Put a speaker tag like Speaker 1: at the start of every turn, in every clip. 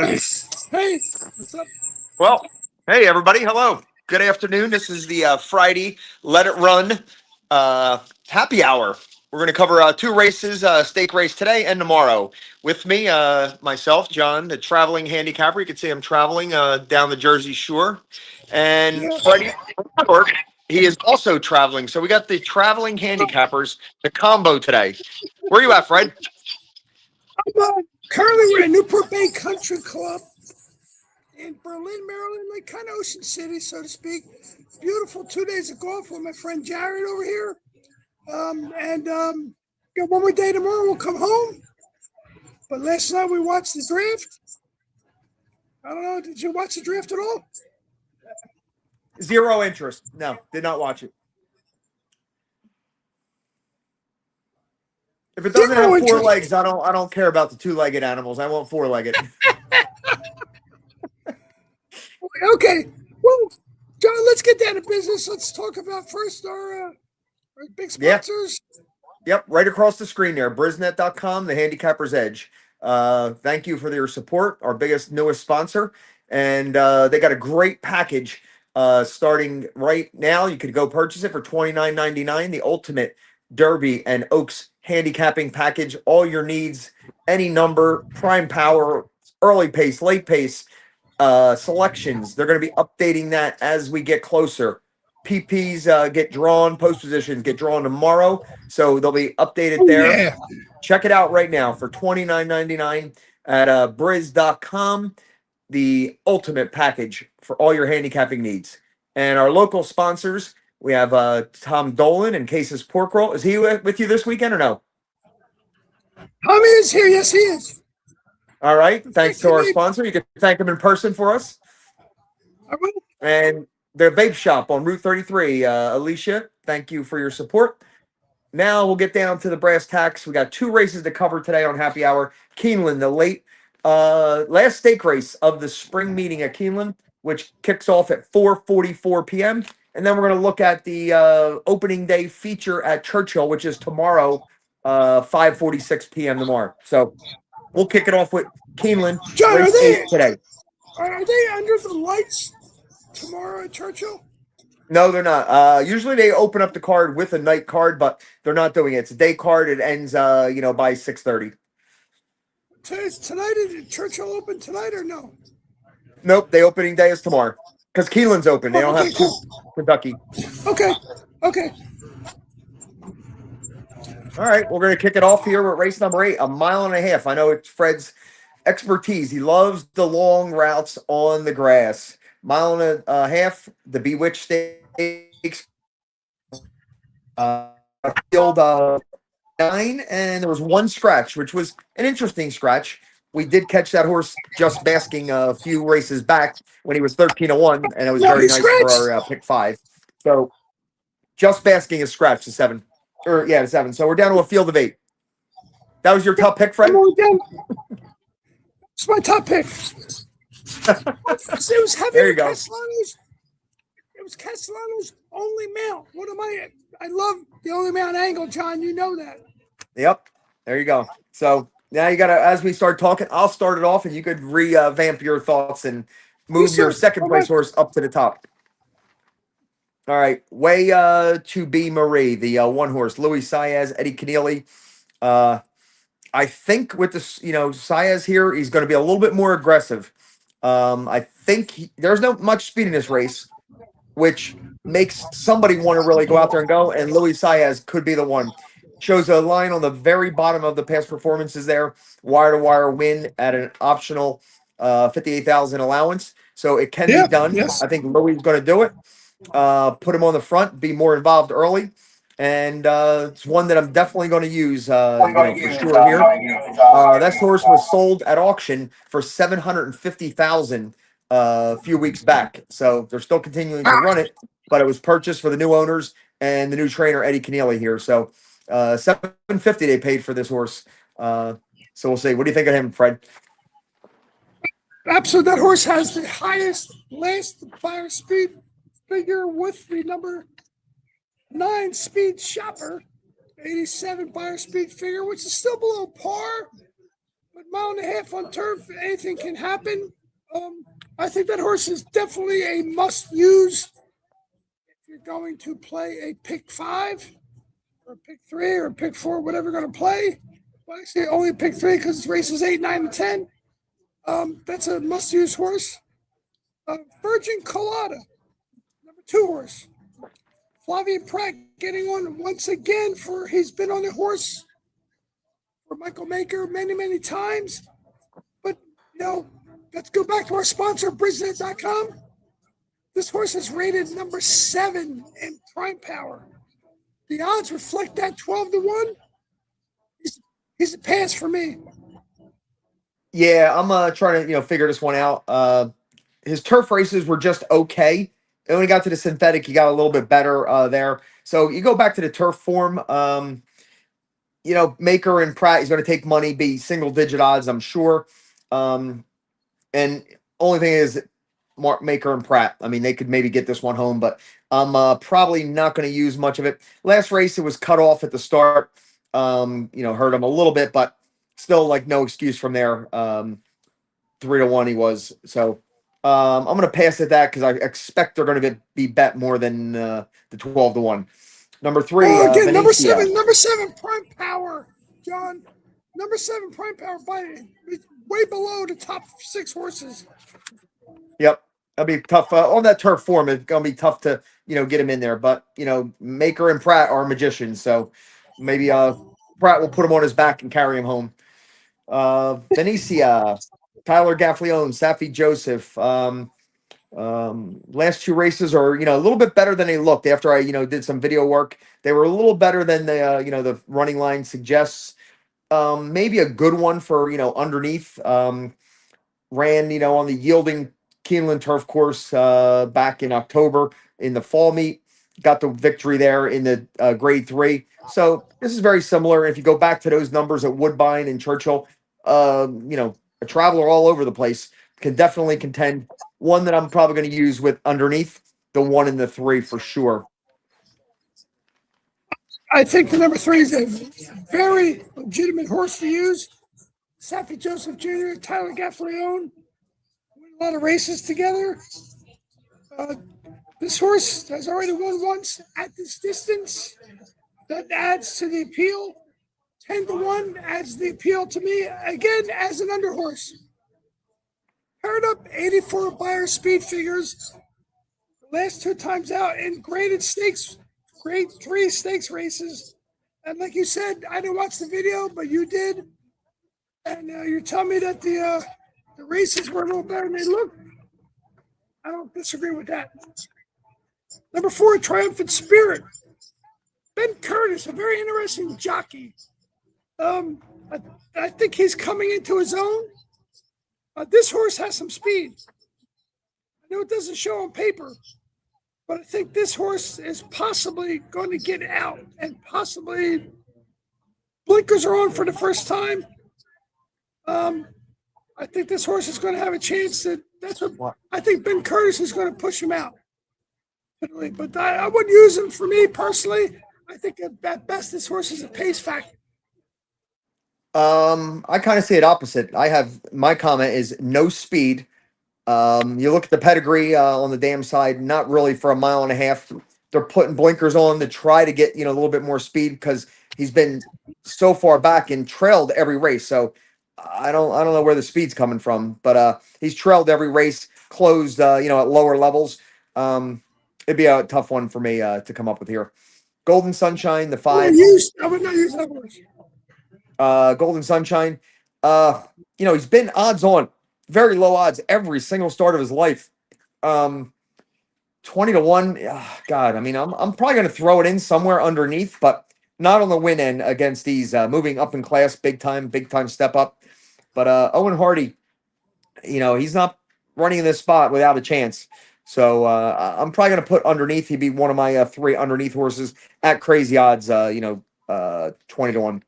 Speaker 1: Hey, what's up?
Speaker 2: Well, hey everybody, hello. Good afternoon. This is the Friday Let It Run happy hour. We're going to cover two races, stake race today and tomorrow. With me, myself, John, the traveling handicapper. You can see I'm traveling down the Jersey Shore. And
Speaker 1: Yeah,
Speaker 2: Freddie, he is also traveling. So we got the traveling handicappers, the combo today. Where are you at, Fred?
Speaker 1: I'm currently we're at Newport Bay Country Club in Berlin, Maryland, like kind of Ocean City, so to speak. Beautiful 2 days of golf with my friend Jared over here. And got one more day tomorrow. We'll come home. But last night we watched the draft. I don't know. Did you watch the draft at all?
Speaker 2: Zero interest. No, did not watch it. If it doesn't
Speaker 1: Zero
Speaker 2: have four
Speaker 1: interest.
Speaker 2: legs, I don't care about the two-legged animals. I want four-legged.
Speaker 1: Okay. Well, John, let's get down to business. Let's talk about first our big
Speaker 2: Yeah.
Speaker 1: sponsors.
Speaker 2: Yep, right across the screen there, Brisnet.com, the Handicapper's Edge. Thank you for your support, our biggest, newest sponsor. And they got a great package starting right now. You could go purchase it for $29.99, the Ultimate Derby and Oaks handicapping package. All your needs, any number, prime power, early pace, late pace, selections. They're going to be updating that as we get closer. PPs get drawn, post positions get drawn tomorrow. So they'll be updated
Speaker 1: Oh,
Speaker 2: there.
Speaker 1: yeah.
Speaker 2: Check it out right now for $29.99 at Briz.com, the ultimate package for all your handicapping needs. And our local sponsors, we have Tom Dolan and Cases Pork Roll. Is he with you this weekend or no?
Speaker 1: Tommy is here. Yes, he is.
Speaker 2: All right. Thanks to our
Speaker 1: Today,
Speaker 2: sponsor. You can thank him in person for us.
Speaker 1: I will.
Speaker 2: And their vape shop on Route 33. Alicia, thank you for your support. Now we'll get down to the brass tacks. We got two races to cover today on Happy Hour. Keeneland, the last stake race of the spring meeting at Keeneland, which kicks off at 4:44 p.m. And then we're going to look at the opening day feature at Churchill, which is tomorrow, 5:46 p.m. tomorrow. So we'll kick it off with Keeneland,
Speaker 1: John,
Speaker 2: race 8 today.
Speaker 1: are they under the lights tomorrow at Churchill?
Speaker 2: No, they're not. Usually they open up the card with a night card, but they're not doing it. It's a day card. It ends, by 6:30.
Speaker 1: Tonight is Churchill open tonight or no?
Speaker 2: Nope, the opening day is tomorrow because Keeneland's open. They
Speaker 1: Oh,
Speaker 2: don't
Speaker 1: okay,
Speaker 2: have two
Speaker 1: cool.
Speaker 2: Kentucky.
Speaker 1: Okay, okay.
Speaker 2: All right, we're going to kick it off here with race number 8, a mile and a half. I know it's Fred's expertise. He loves the long routes on the grass. Mile and a half, the Bewitched Stakes. Field 9, and there was one scratch, which was an interesting scratch. We did catch that horse just basking a few races back when he was 13-1, and it was
Speaker 1: No,
Speaker 2: very
Speaker 1: he
Speaker 2: nice for
Speaker 1: scratched.
Speaker 2: our pick 5. So just basking is scratch to 7, to 7. So we're down to a field of 8. That was your top pick, Fred?
Speaker 1: I'm only down. It's my top pick. It was heavy.
Speaker 2: There you go.
Speaker 1: It was Castellano's only mount. I love the only mount angle, John. You know that.
Speaker 2: Yep. There you go. So now you got to, as we start talking, I'll start it off and you could revamp your thoughts and move your second place horse up to the top. All right. Way to be Marie, the one horse, Louis Saez, Eddie Keneally. I think with this, Saez here, he's going to be a little bit more aggressive. I think there's no much speed in this race, which makes somebody want to really go out there and go. And Louis Saez could be the one. Shows a line on the very bottom of the past performances there. Wire to wire win at an optional 58,000 allowance. So it can be done.
Speaker 1: Yes.
Speaker 2: I think Louis is going to do it. Put him on the front, be more involved early. And it's one that I'm definitely going to use for sure here. That horse was sold at auction for $750,000 a few weeks back. So they're still continuing to run it, but it was purchased for the new owners and the new trainer, Eddie Keneally here. So $750 they paid for this horse. So we'll see. What do you think of him, Fred?
Speaker 1: Absolutely. That horse has the highest last fire speed figure with the number 9 speed shopper, 87 fire speed figure, which is still below par. but mile and a half on turf, anything can happen. I think that horse is definitely a must use if you're going to play a pick 5 or pick 3 or pick 4, whatever you're going to play. Well, actually, only pick 3 because it's races 8, 9, and 10. That's a must use horse. Virgin Colada, number 2 horse. Flavien Prat getting on once again for he's been on the horse for Michael Maker many, many times. But, let's go back to our sponsor, Brisnet.com. This horse is rated number 7 in prime power. The odds reflect that 12-1. He's a pass for me.
Speaker 2: Yeah, I'm trying to figure this one out. His turf races were just okay. And when he got to the synthetic, he got a little bit better there. So you go back to the turf form. Maker and Prat, he's going to take money, be single digit odds, I'm sure. And only thing is, Maker and Prat. I mean, they could maybe get this one home, but I'm probably not going to use much of it. Last race, it was cut off at the start. Hurt him a little bit, but still, like, no excuse from there. 3-1 he was. So I'm going to pass at that because I expect they're going to be bet more than the 12-1. Number 3,
Speaker 1: again, number
Speaker 2: Venetia.
Speaker 1: number 7 prime power, John. Number 7 prime power by way below the top 6 horses.
Speaker 2: Yep. That'll be tough on that turf form. It's gonna be tough to get him in there. But Maker and Prat are magicians, so maybe Prat will put him on his back and carry him home. Venetia, Tyler Gaffleone, Safi Joseph. Last 2 races are a little bit better than they looked. After I did some video work, they were a little better than the running line suggests. Maybe a good one for underneath. Ran on the yielding Keeneland turf course back in October in the fall meet. Got the victory there in the grade 3. So this is very similar. If you go back to those numbers at Woodbine and Churchill, a traveler all over the place, can definitely contend. One that I'm probably going to use with underneath the 1 and the 3 for sure.
Speaker 1: I think the number 3 is a very legitimate horse to use. Safi Joseph Jr., Tyler Gaffleone, win a lot of races together. This horse has already won once at this distance. That adds to the appeal. 10-1 adds the appeal to me, again, as an under horse. Paired up 84 Beyer speed figures. Last 2 times out in grade 3 stakes races. And like you said, I didn't watch the video, but you did. And you're telling me that the races were a little better than they looked. I don't disagree with that. Number 4, Triumphant Spirit. Ben Curtis, a very interesting jockey. I think he's coming into his own. This horse has some speed. I know it doesn't show on paper, but I think this horse is possibly going to get out and possibly blinkers are on for the first time. I think this horse is going to have a chance. That's what I think. Ben Curtis is going to push him out. But I wouldn't use him for me personally. I think at best this horse is a pace factor.
Speaker 2: I kind of say it opposite. My comment is no speed. You look at the pedigree on the dam side, not really for a mile and a half. They're putting blinkers on to try to get a little bit more speed because he's been so far back and trailed every race. So I don't know where the speed's coming from, but he's trailed every race, closed at lower levels. It'd be a tough one for me to come up with here. Golden Sunshine, the 5.
Speaker 1: I would not use that horse.
Speaker 2: Golden Sunshine. He's been odds on, very low odds every single start of his life. 20-1. God, I mean, I'm probably going to throw it in somewhere underneath, but not on the win end against these moving up in class, big time step up. But Owen Hardy, he's not running in this spot without a chance. So I'm probably going to put underneath. He'd be one of my 3 underneath horses at crazy odds. 20-1.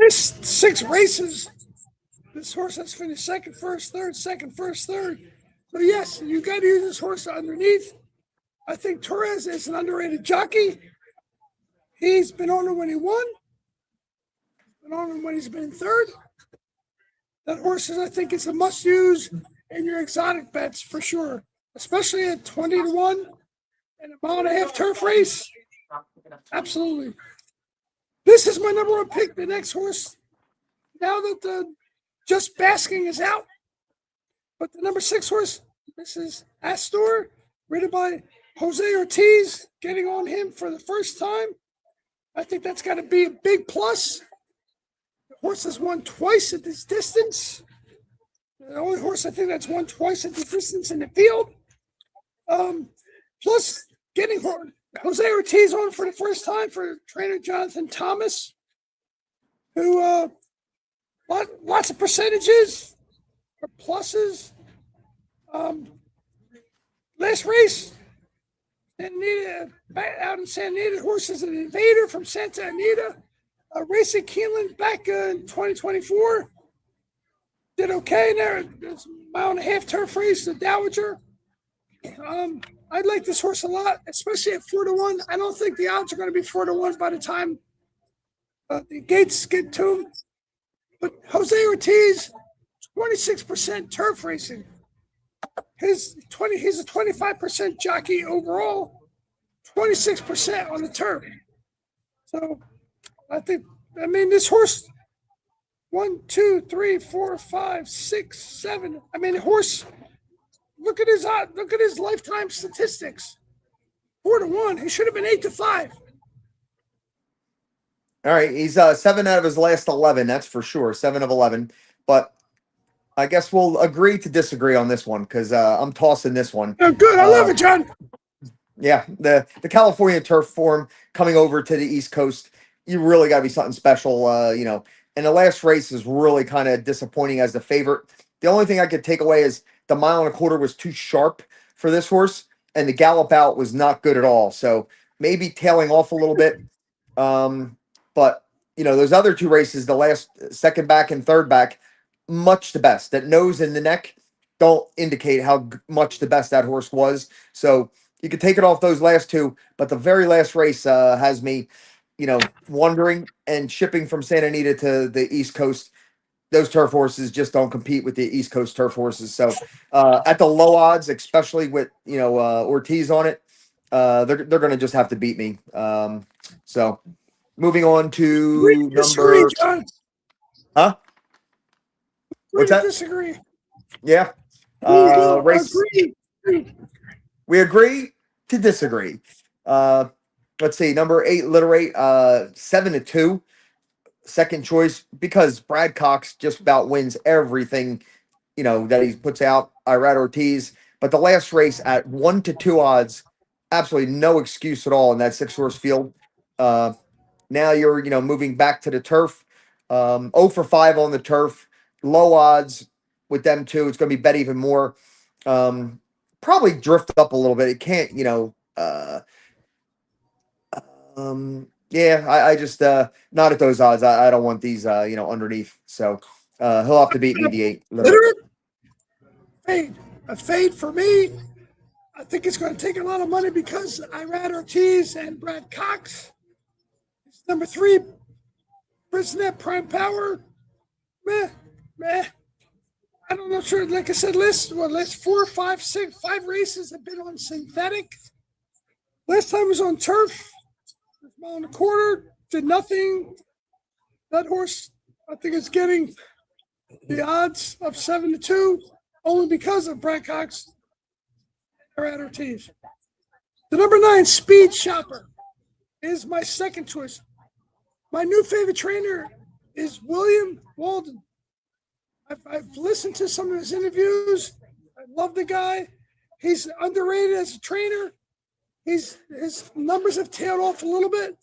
Speaker 1: Last 6 races, this horse has finished second, first, third, second, first, third. So yes, you got to use this horse underneath. I think Torres is an underrated jockey. He's been on him when he won. Been on him when he's been third. That horse is, I think, is a must use in your exotic bets for sure, especially at 20-1 and a mile and a half turf race. Absolutely. This is my number one pick, the next horse. Now that the Just Basking is out, but the number 6 horse, this is Astor, ridden by Jose Ortiz, getting on him for the first time. I think that's got to be a big plus. The horse has won twice at this distance. The only horse I think that's won twice at this distance in the field. Plus, getting Jose Ortiz on for the first time for trainer Jonathan Thomas, who lots of percentages or pluses. Last race, out in Santa Anita, horse is an Invader from Santa Anita. Race at Keeneland back in 2024. Did okay there. It's a mile and a half turf race, the Dowager. I like this horse a lot, especially at 4-1. I don't think the odds are going to be 4-1 by the time the gates get to him. But Jose Ortiz, 26% turf racing. He's a 25% jockey overall, 26% on the turf. So I mean, this horse, 1, 2, 3, 4, 5, 6, 7. I mean, the horse, look at his lifetime statistics. 4-1. He should have been 8-5.
Speaker 2: All right, he's 7 out of his last 11. That's for sure, 7 of 11. But I guess we'll agree to disagree on this one because I'm tossing this one.
Speaker 1: Oh, good. I love it, John.
Speaker 2: Yeah, the California turf form coming over to the East Coast, you really got to be something special, And the last race is really kind of disappointing as the favorite. The only thing I could take away is the 1.25 miles was too sharp for this horse, and the gallop out was not good at all. So maybe tailing off a little bit. But those other 2 races, the last second back and third back, much the best. That nose and the neck don't indicate how much the best that horse was. So you could take it off those last 2, but the very last race has me, wondering and shipping from Santa Anita to the East Coast. Those turf horses just don't compete with the East Coast turf horses. So at the low odds, especially with Ortiz on it, they're going to just have to beat me. So moving on to
Speaker 1: disagree, John.
Speaker 2: Huh? What's that?
Speaker 1: Disagree.
Speaker 2: Yeah. Race.
Speaker 1: Agree.
Speaker 2: We agree to disagree. Let's see. Number 8, Literate, 7-2. Second choice because Brad Cox just about wins everything, that he puts out. Irad Ortiz. But the last race at 1-2 odds, absolutely no excuse at all in that 6-horse field. Now you're, moving back to the turf. 0-for-5 on the turf. Low odds with them too. It's going to be bet even more. Probably drift up a little bit. It can't, I just not at those odds. I don't want these, underneath. So he'll have to beat me the 8.
Speaker 1: Fade. A fade for me. I think it's going to take a lot of money because Irad Ortiz and Brad Cox. It's number 3, Brisnet Prime Power. Meh. I don't know. Sure, like I said, last 4, 5, 6, 5 races have been on synthetic. Last time was on turf. Mile and a quarter, did nothing. That horse, I think, is getting the odds of 7-2 only because of Brad Cox and Irad Ortiz. The number 9, Speed Shopper, is my second choice. My new favorite trainer is William Walden. I've listened to some of his interviews. I love the guy. He's underrated as a trainer. His numbers have tailed off a little bit,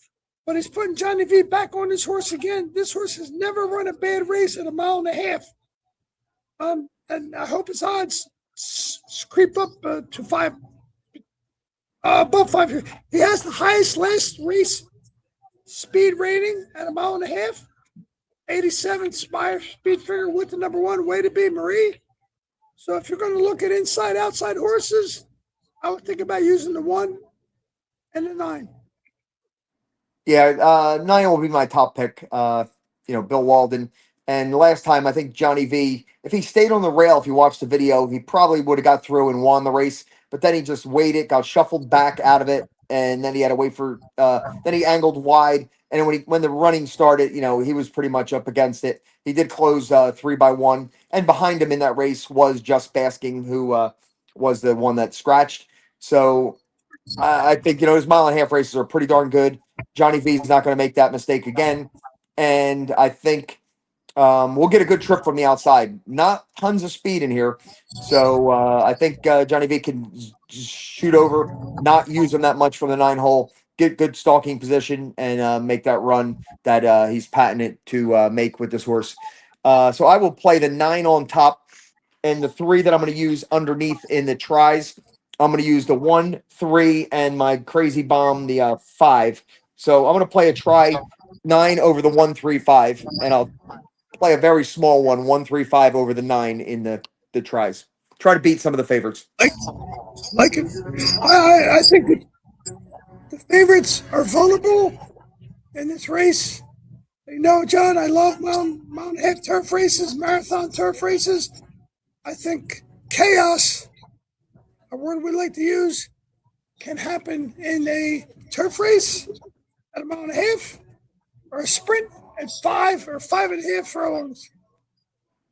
Speaker 1: but he's putting Johnny V back on this horse again. This horse has never run a bad race at 1.5 miles. And I hope his odds creep up to 5, above 5. He has the highest last race speed rating at 1.5 miles. 87 Spire speed figure with the number 1, way to be Marie. So if you're going to look at inside outside horses, I would think about using the 1 and the 9.
Speaker 2: Yeah, 9 will be my top pick. Bill Walden, And last time, I think Johnny V, if he stayed on the rail, if you watched the video, he probably would have got through and won the race. But then he just waited, got shuffled back out of it, and then he had to wait for. Then he angled wide, and when the running started, he was pretty much up against it. He did close 3 by 1, and behind him in that race was Just Basking, who was the one that scratched. So I think his mile and a half races are pretty darn good. Johnny V is not going to make that mistake again, and I think we'll get a good trip from the outside. Not tons of speed in here, so I think Johnny V can just shoot over, not use him that much from the 9 hole, get good stalking position, and make that run that he's patented to make with this horse. So I will play the 9 on top, and the 3 that I'm going to use underneath in the tries. I'm going to use the 1, 3, and my crazy bomb, the 5. So I'm going to play a try 9 over the 1, 3, 5, and I'll play a very small one, 1, 3, 5 over the 9 in the tries. Try to beat some of the favorites.
Speaker 1: Like it. I think the favorites are vulnerable in this race. John, I love Mount Half turf races, marathon turf races. I think chaos, a word we like to use, can happen in a turf race at a mile and a half, or a sprint at 5 or 5.5 furlongs,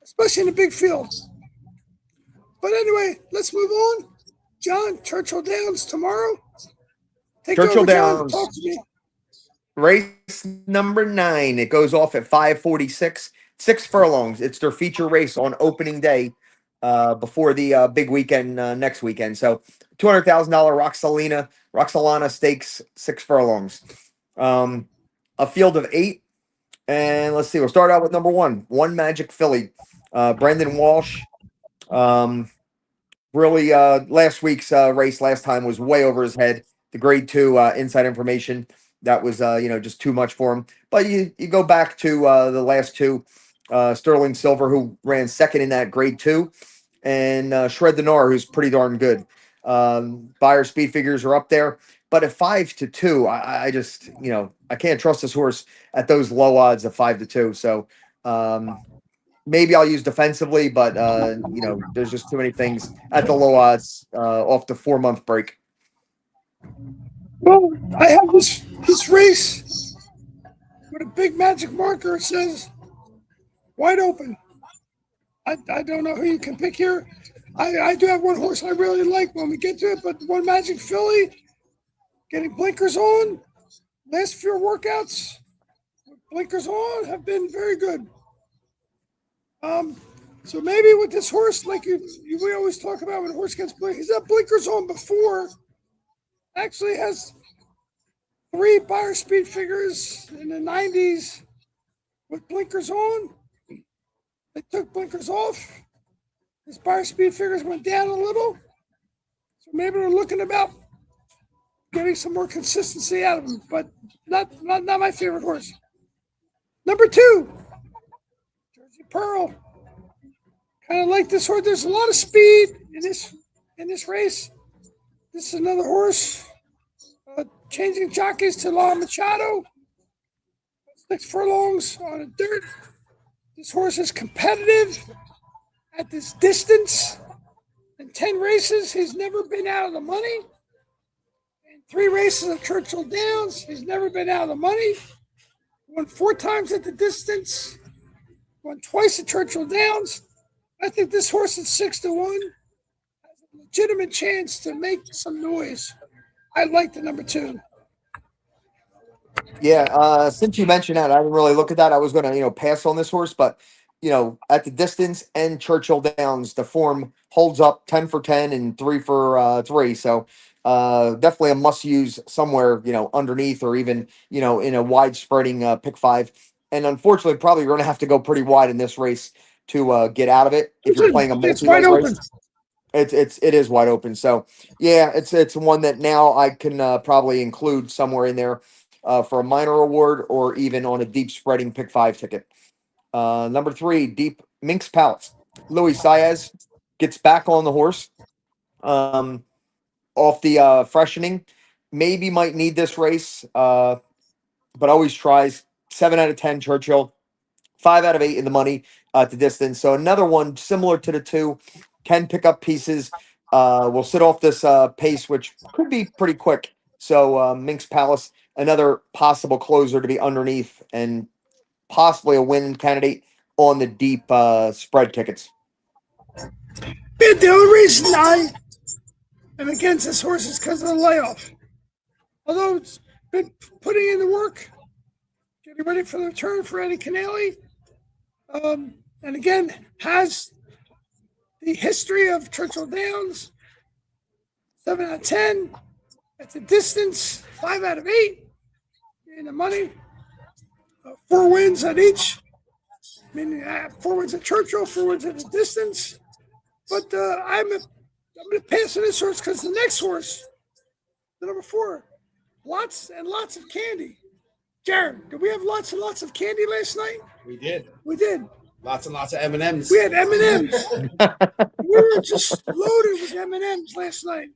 Speaker 1: especially in a big field. But anyway, let's move on. John, Churchill Downs tomorrow. Take
Speaker 2: Churchill
Speaker 1: over, John.
Speaker 2: Downs.
Speaker 1: Talk to me.
Speaker 2: Race number 9. It goes off at 5:46. 6 furlongs. It's their feature race on opening day before the big weekend next weekend. So $200,000 Roxalana Stakes, 6 furlongs. A field of 8. And let's see. We'll start out with number 1. One Magic Filly. Brendan Walsh. Really, last week's race last time was way over his head. The grade 2 inside information, that was just too much for him. But you go back to the last 2, Sterling Silver, who ran second in that grade 2, and Shred the Gnar, who's pretty darn good. Buyer speed figures are up there, but at 5-2, I just I can't trust this horse at those low odds of 5-2. So maybe I'll use defensively, but there's just too many things at the low odds off the 4-month break.
Speaker 1: Well, I have this race with a big magic marker. It says wide open. I don't know who you can pick here. I do have one horse I really like when we get to it, but One Magic Filly getting blinkers on. Last few workouts with blinkers on have been very good. So maybe with this horse, like we always talk about when a horse gets blinkers, he's had blinkers on before. Actually has 3 buyer speed figures in the 90s with blinkers on. They took blinkers off. His buyer speed figures went down a little. So maybe they're looking about getting some more consistency out of him, but not my favorite horse. Number 2, Jersey Pearl. Kind of like this horse. There's a lot of speed in this race. This is another horse changing jockeys to La Machado. 6 furlongs on the dirt. This horse is competitive at this distance. In 10 races, he's never been out of the money. In 3 races at Churchill Downs, he's never been out of the money. Won 4 times at the distance. Won twice at Churchill Downs. I think this horse at 6-1 has a legitimate chance to make some noise. I like the number 2.
Speaker 2: Yeah, since you mentioned that, I didn't really look at that. I was going to, pass on this horse, but at the distance and Churchill Downs, the form holds up 10 for 10 and 3 for 3. So definitely a must use somewhere, underneath or even, in a wide spreading pick 5. And unfortunately, probably you're going to have to go pretty wide in this race to get out of it if you're playing a multi-leg race. It is wide open. So yeah, it's one that now I can probably include somewhere in there for a minor award or even on a deep spreading pick 5 ticket. Number 3, Deep Minx Palace. Luis Saez gets back on the horse off the freshening. Maybe might need this race, but always tries. 7 out of 10 Churchill. 5 out of 8 in the money at the distance. So another one similar to the two, can pick up pieces. We'll sit off this pace, which could be pretty quick. So Minx Palace, another possible closer to be underneath and possibly a win candidate on the deep spread tickets.
Speaker 1: The only reason I am against this horse is because of the layoff. Although it's been putting in the work, getting ready for the return for Eddie Canale. And again, has the history of Churchill Downs, 7 out of 10. At the distance, 5 out of 8 in the money. 4 wins at each. I mean, 4 wins at Churchill, 4 wins at the distance. But I'm going to pass on this horse because the next horse, the number 4, lots and lots of candy. Jared, did we have lots and lots of candy last night?
Speaker 3: We did.
Speaker 1: We did.
Speaker 3: Lots and lots of M&Ms.
Speaker 1: We had M&Ms. We were just loaded with M&Ms last night.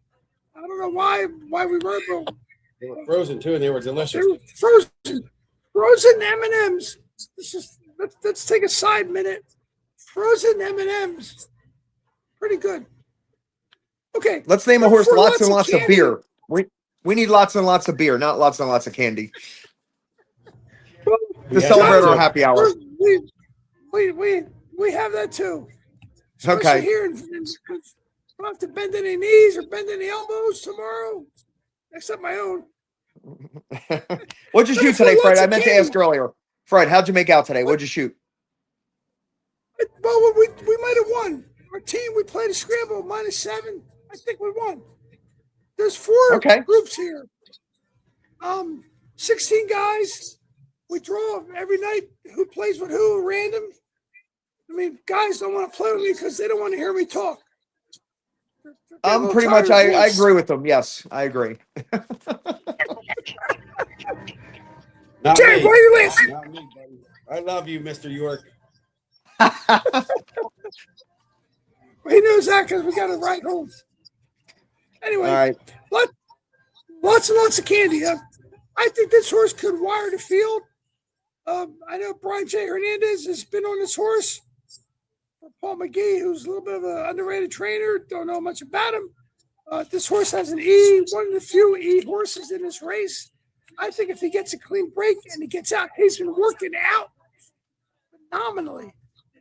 Speaker 1: I don't know why we were, but
Speaker 3: They were frozen too, and they were delicious.
Speaker 1: they were frozen M&Ms. Let's take a side minute. Frozen M&Ms, pretty good. Okay,
Speaker 2: Let's name a horse
Speaker 1: For
Speaker 2: lots and lots of
Speaker 1: candy.
Speaker 2: beer. We need lots and lots of beer, not lots and lots of candy
Speaker 1: well,
Speaker 2: to
Speaker 3: Yeah,
Speaker 2: celebrate
Speaker 3: that's
Speaker 2: our
Speaker 3: it.
Speaker 2: happy hour.
Speaker 1: we have that too. Especially
Speaker 2: Okay.
Speaker 1: here, don't have to bend any knees or bend any elbows tomorrow, except my own.
Speaker 2: What'd you
Speaker 1: But
Speaker 2: shoot
Speaker 1: if we
Speaker 2: today, Fred?
Speaker 1: lots
Speaker 2: I
Speaker 1: of
Speaker 2: meant to
Speaker 1: candy-
Speaker 2: ask earlier. Fred, how'd you make out today? What'd you shoot?
Speaker 1: Well, we might have won. Our team, we played a scramble -7. I think we won. There's 4
Speaker 2: Okay.
Speaker 1: groups here. 16 guys. We draw every night who plays with who, random. I mean, guys don't want to play with me because they don't want to hear me talk. They're getting a little
Speaker 2: Pretty
Speaker 1: tired
Speaker 2: much,
Speaker 1: of
Speaker 2: I
Speaker 1: voice.
Speaker 2: agree with them. Yes, I agree.
Speaker 3: Not
Speaker 1: Jared,
Speaker 3: me.
Speaker 1: why are you laughing?
Speaker 3: Not me, buddy. I love you, Mr. York.
Speaker 1: He knows that because we got to ride home. Anyway,
Speaker 2: All right.
Speaker 1: lots and lots of candy. I think this horse could wire the field. I know Brian J. Hernandez has been on this horse. Paul McGee, who's a little bit of an underrated trainer, don't know much about him. This horse has an E, one of the few E horses in this race. I think if he gets a clean break and he gets out, he's been working out phenomenally.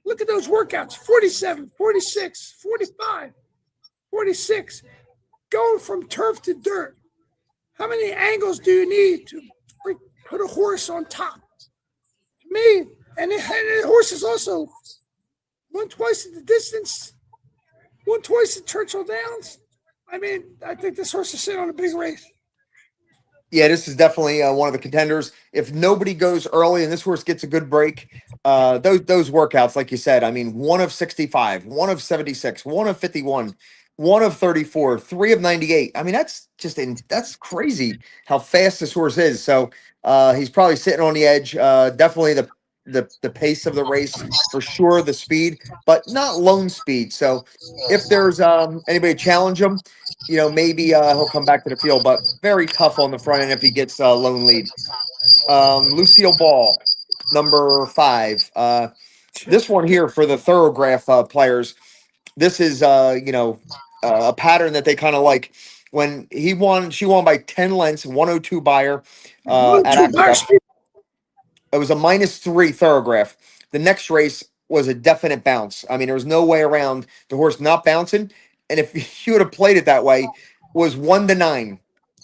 Speaker 1: Look at those workouts, 47, 46, 45, 46, going from turf to dirt. How many angles do you need to put a horse on top? To me, and the horse is also won twice at the distance, won twice at Churchill Downs. I mean, I think this horse is sitting on a big race.
Speaker 2: Yeah, this is definitely one of the contenders. If nobody goes early and this horse gets a good break, those workouts, like you said, I mean, 1 of 65, 1 of 76, 1 of 51, 1 of 34, 3 of 98. I mean, that's crazy how fast this horse is. So he's probably sitting on the edge. Definitely the pace of the race for sure, the speed, but not lone speed. So if there's anybody challenge him, maybe he'll come back to the field, but very tough on the front end if he gets a lone lead. Lucille Ball, number 5. This one here for the Thoroughgraph players, this is a pattern that they kind of like. When she won by 10 lengths, 102 buyer at Aqueduct. It was a -3 Thoroughgraph. The next race was a definite bounce. I mean, there was no way around the horse not bouncing. And if you would have played it that way, was 1-9.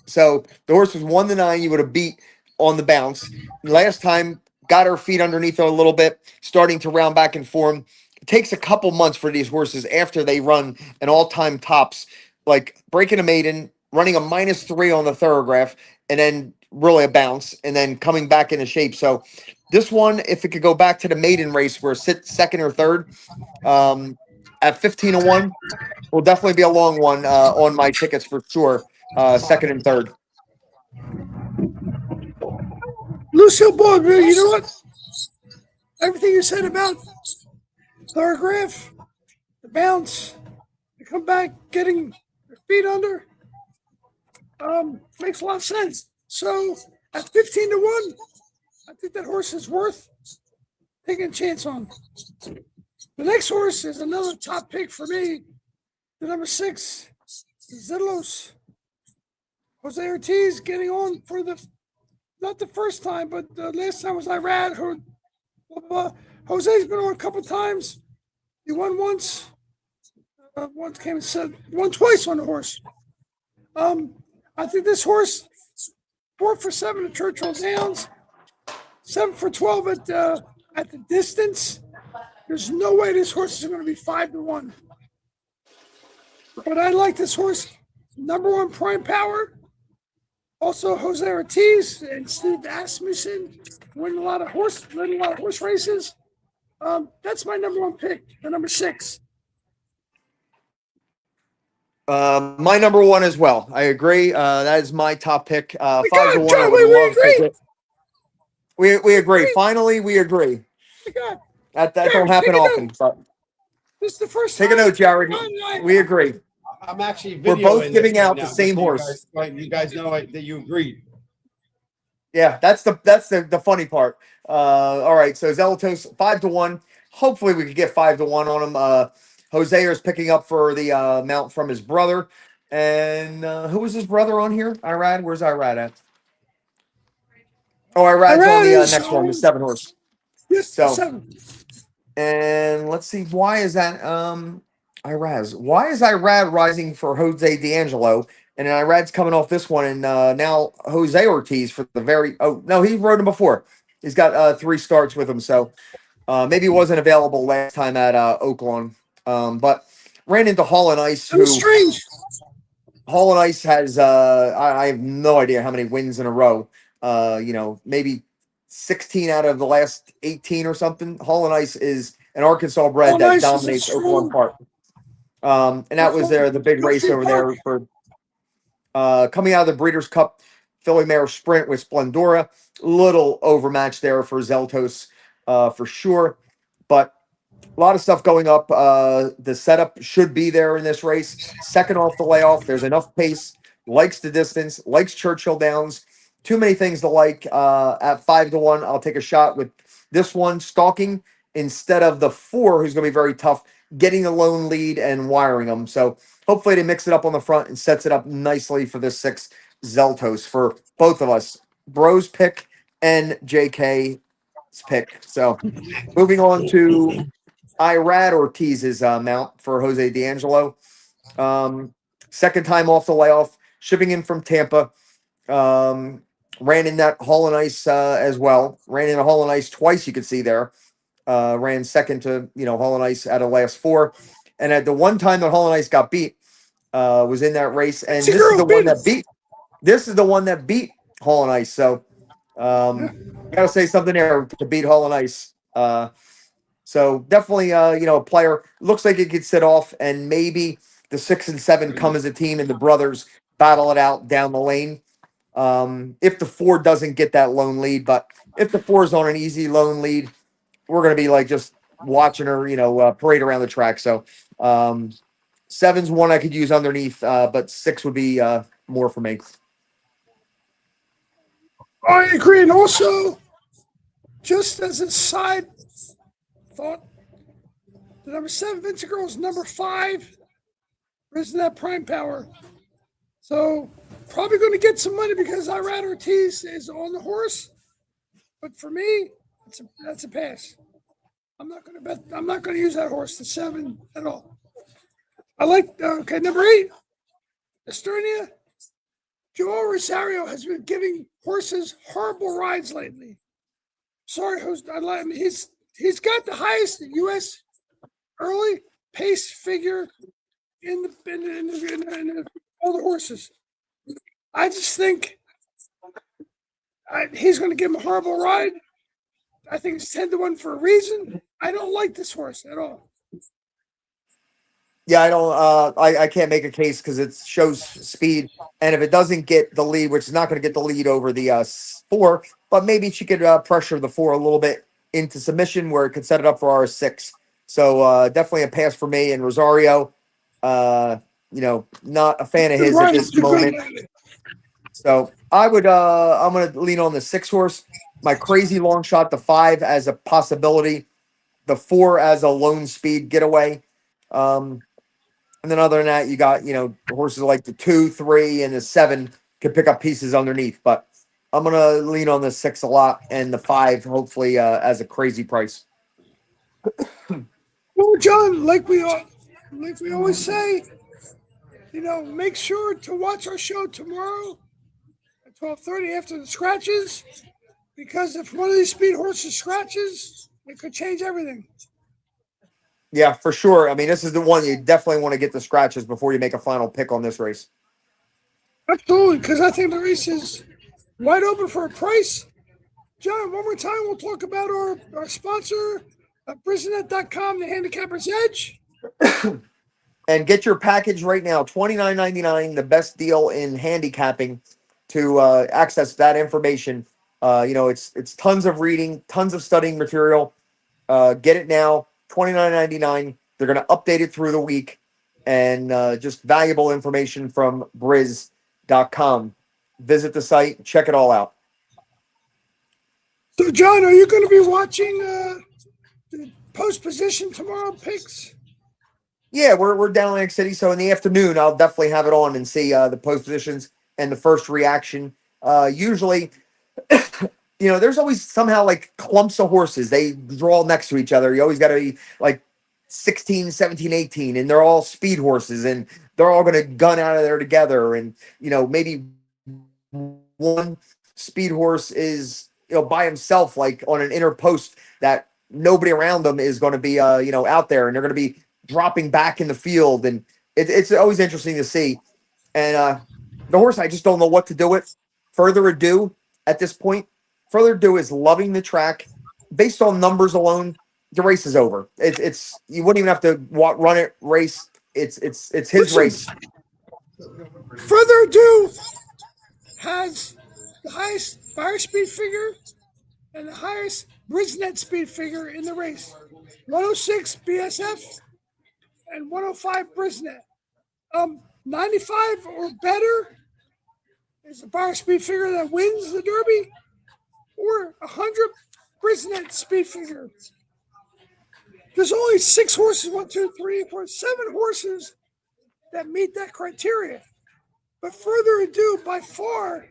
Speaker 2: So the horse was 1-9. You would have beat on the bounce. Last time, got her feet underneath her a little bit, starting to round back in form. It takes a couple months for these horses after they run an all-time tops, like breaking a maiden, running a -3 on the Thoroughgraph, and then really a bounce, and then coming back into shape. So this one, if it could go back to the maiden race where sit second or third, at 15-1, will definitely be a long one on my tickets for sure. Second and third.
Speaker 1: Lucille Ball, you know what? Everything you said about Thoroughgraph, the bounce, the come back, getting their feet under, makes a lot of sense. So at 15-1, I think that horse is worth taking a chance on. The next horse is another top pick for me. The number 6, Zedlos. Jose Ortiz getting on for not the first time, but the last time was Irad. Jose's been on a couple times. He won once. Once came and said, won twice on the horse. I think this horse, 4 for 7 at Churchill Downs, 7 for 12 at the distance. There's no way this horse is going to be 5-1. But I like this horse. Number 1 prime power. Also Jose Ortiz and Steve Asmussen winning a lot of horse races. That's my number 1 pick, the number 6.
Speaker 2: My number 1 as well. I agree. That is my top pick. 5-1.
Speaker 1: God,
Speaker 2: I would
Speaker 1: we
Speaker 2: love to
Speaker 1: agree.
Speaker 2: get- We agree. Finally, we agree.
Speaker 1: God,
Speaker 2: That
Speaker 1: Jared,
Speaker 2: don't happen
Speaker 1: take a
Speaker 2: often. But
Speaker 1: this is the first
Speaker 2: take a
Speaker 1: time.
Speaker 2: note, Jared. We agree.
Speaker 3: I'm actually
Speaker 2: We're
Speaker 3: videoing
Speaker 2: both
Speaker 3: this
Speaker 2: giving
Speaker 3: right
Speaker 2: out
Speaker 3: now,
Speaker 2: the
Speaker 3: just
Speaker 2: same
Speaker 3: so
Speaker 2: horse.
Speaker 3: You guys know that you agreed.
Speaker 2: Yeah, that's the funny part. All right, so Zelatos 5-1. Hopefully, we could get 5-1 on him. Jose is picking up for the mount from his brother. And who was his brother on here? Irad? Where's Irad at? Oh, Irad's on the
Speaker 1: Irad
Speaker 2: next one, the
Speaker 1: is
Speaker 2: 7 horse.
Speaker 1: Yes,
Speaker 2: So-
Speaker 1: 7.
Speaker 2: And let's see, why is that? Irad. Why is Irad rising for Jose D'Angelo? And then Irad's coming off this one, and now Jose Ortiz for the very. Oh no, he rode him before. He's got 3 starts with him, so maybe he wasn't available last time at Oaklawn. But ran into Hall and Ice,
Speaker 1: That
Speaker 2: who
Speaker 1: was strange.
Speaker 2: Hall and Ice has. I have no idea how many wins in a row. Maybe 16 out of the last 18 or something. Hall and Ice is an Arkansas bred
Speaker 1: Hall and
Speaker 2: that
Speaker 1: Ice is a
Speaker 2: dominates
Speaker 1: strong-
Speaker 2: Oaklawn Park. And that was the big race over there for coming out of the Breeders' Cup Philly Mare Sprint with Splendora. Little overmatched there for Zeltos for sure. But a lot of stuff going up. The setup should be there in this race. Second off the layoff. There's enough pace. Likes the distance. Likes Churchill Downs. Too many things to like. At 5-1, I'll take a shot with this one stalking instead of the 4, who's going to be very tough, getting the lone lead and wiring them. So hopefully they mix it up on the front and sets it up nicely for this 6 Zeltos for both of us. Bro's pick and JK's pick. So moving on to Irad Ortiz's mount for Jose D'Angelo. Second time off the layoff, shipping in from Tampa. Ran in that Hall and Ice as well. Ran in a Hall and Ice twice, you could see there. Ran second to Hall and Ice out of last 4. And at the one time that Hall and Ice got beat, was in that race. And this is the one that beat. This is the one that beat Hall and Ice. So gotta say something there to beat Hall and Ice. So definitely a player. Looks like it could sit off, and maybe the 6 and 7 come as a team and the brothers battle it out down the lane. If the 4 doesn't get that lone lead, but if the 4 is on an easy lone lead, we're going to be like just watching her, parade around the track. So, 7's one I could use underneath, but 6 would be, more for me.
Speaker 1: I agree. And also, just as a side thought, the number 7 Vincent Girl is number 5. Isn't that prime power? So probably going to get some money because Irad Ortiz is on the horse. But for me, that's a pass. I'm not going to bet. I'm not going to use that horse, the 7, at all. I like, number 8, Esternia. Joel Rosario has been giving horses horrible rides lately. Sorry, I like him. He's got the highest U.S. early pace figure in all the horses. I just think he's going to give him a horrible ride. I think it's 10-1 for a reason. I don't like this horse at all.
Speaker 2: Yeah, I don't. I can't make a case because it shows speed, and if it doesn't get the lead, which is not going to get the lead over the 4, but maybe she could pressure the 4 a little bit into submission where it could set it up for our 6. So definitely a pass for me and Rosario. Not a fan of his at this moment. So I would. I'm going to lean on the 6 horse. my crazy long shot, the 5 as a possibility, the 4 as a lone speed getaway. And then other than that, you got, horses like the 2, 3, and the 7 could pick up pieces underneath. But I'm going to lean on the 6 a lot and the 5, hopefully, as a crazy price.
Speaker 1: Well, John, like we always say, make sure to watch our show tomorrow at 12:30 after the scratches, because if one of these speed horses scratches, it could change everything.
Speaker 2: Yeah, for sure. I mean, this is the one you definitely want to get the scratches before you make a final pick on this race.
Speaker 1: Absolutely, because I think the race is wide open for a price. John, one more time, we'll talk about our sponsor, Brisnet.com, the Handicapper's Edge.
Speaker 2: And get your package right now, $29.99, the best deal in handicapping to access that information. It's tons of reading, tons of studying material. Get it now, $29.99. They're going to update it through the week, and just valuable information from Briz.com. Visit the site, check it all out.
Speaker 1: So, John, are you going to be watching the post position tomorrow picks?
Speaker 2: Yeah, we're down in Atlantic City, so in the afternoon I'll definitely have it on and see the post positions and the first reaction. Usually, there's always somehow like clumps of horses. They draw next to each other. You always got to be like 16, 17, 18, and they're all speed horses, and they're all going to gun out of there together. And, maybe one speed horse is, by himself, like on an inner post that nobody around them is going to be, out there, and they're going to be dropping back in the field. And it's always interesting to see. And the horse, I just don't know what to do with. Further ado, at this point, Further Ado is loving the track. Based on numbers alone, the race is over. It's you wouldn't even have to run it race. It's his race.
Speaker 1: Further Ado has the highest fire speed figure and the highest Brisnet speed figure in the race. 106 BSF and 105 Brisnet. 95 or better is the fire speed figure that wins the Derby, or 100 Brisnet speed figure. There's only 6 horses, 1, 2, 3, 4, 7 horses that meet that criteria. But Further Ado, by far,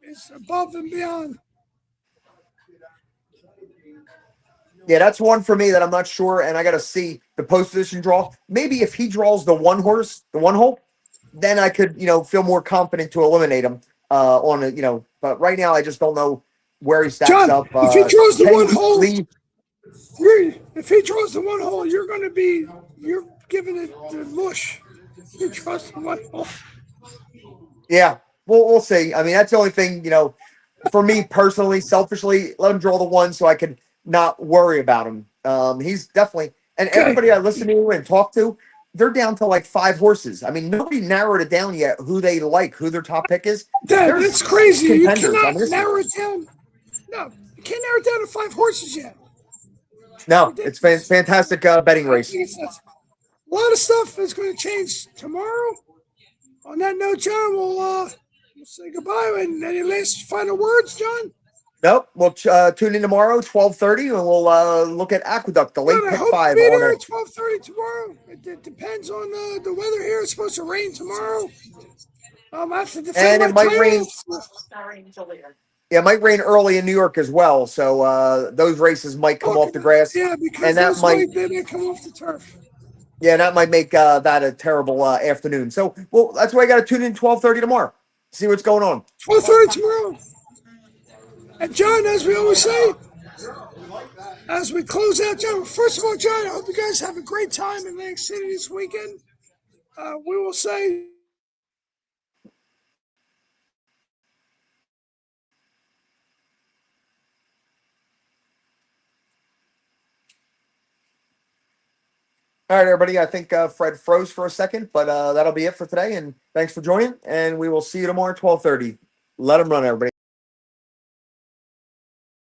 Speaker 1: is above and beyond.
Speaker 2: Yeah, that's one for me that I'm not sure, and I got to see the post position draw. Maybe if he draws the one hole, then I could, feel more confident to eliminate him on a, But right now, I just don't know where he stacks
Speaker 1: John,
Speaker 2: up.
Speaker 1: if he draws the one hole,
Speaker 2: Lee,
Speaker 1: if he draws the one hole, you're giving it the mush. He draws the one hole.
Speaker 2: Yeah, we'll see. I mean, that's the only thing, for me personally, selfishly, let him draw the one so I could not worry about him. He's definitely, and everybody I listen to and talk to, they're down to like 5 horses. I mean, nobody narrowed it down yet who they like, who their top pick is.
Speaker 1: That's crazy. You
Speaker 2: contenders.
Speaker 1: cannot narrow it down. No, you can't narrow it down to 5 horses yet.
Speaker 2: No, it's fantastic betting race.
Speaker 1: A lot of stuff is going to change tomorrow. On that note, John, we'll say goodbye. And any last final words, John?
Speaker 2: Nope. We'll tune in tomorrow, 12:30, and we'll look at Aqueduct, the late pick 5.
Speaker 1: Be there at 12:30 tomorrow. It depends on the weather here. It's supposed to rain tomorrow. I have to defend
Speaker 2: and it might rain. Yeah, it might rain early in New York as well. So those races might come off the grass.
Speaker 1: Yeah, because
Speaker 2: and that might
Speaker 1: come off the turf.
Speaker 2: Yeah, that might make that a terrible afternoon. So, that's why I got to tune in 12:30 tomorrow. See what's going on.
Speaker 1: 12:30 tomorrow. And John, as we always say, as we close out, John, first of all, John, I hope you guys have a great time in Atlantic City this weekend. We will say
Speaker 2: all right, everybody. I think Fred froze for a second, but that'll be it for today. And thanks for joining. And we will see you tomorrow at 12:30. Let them run, everybody.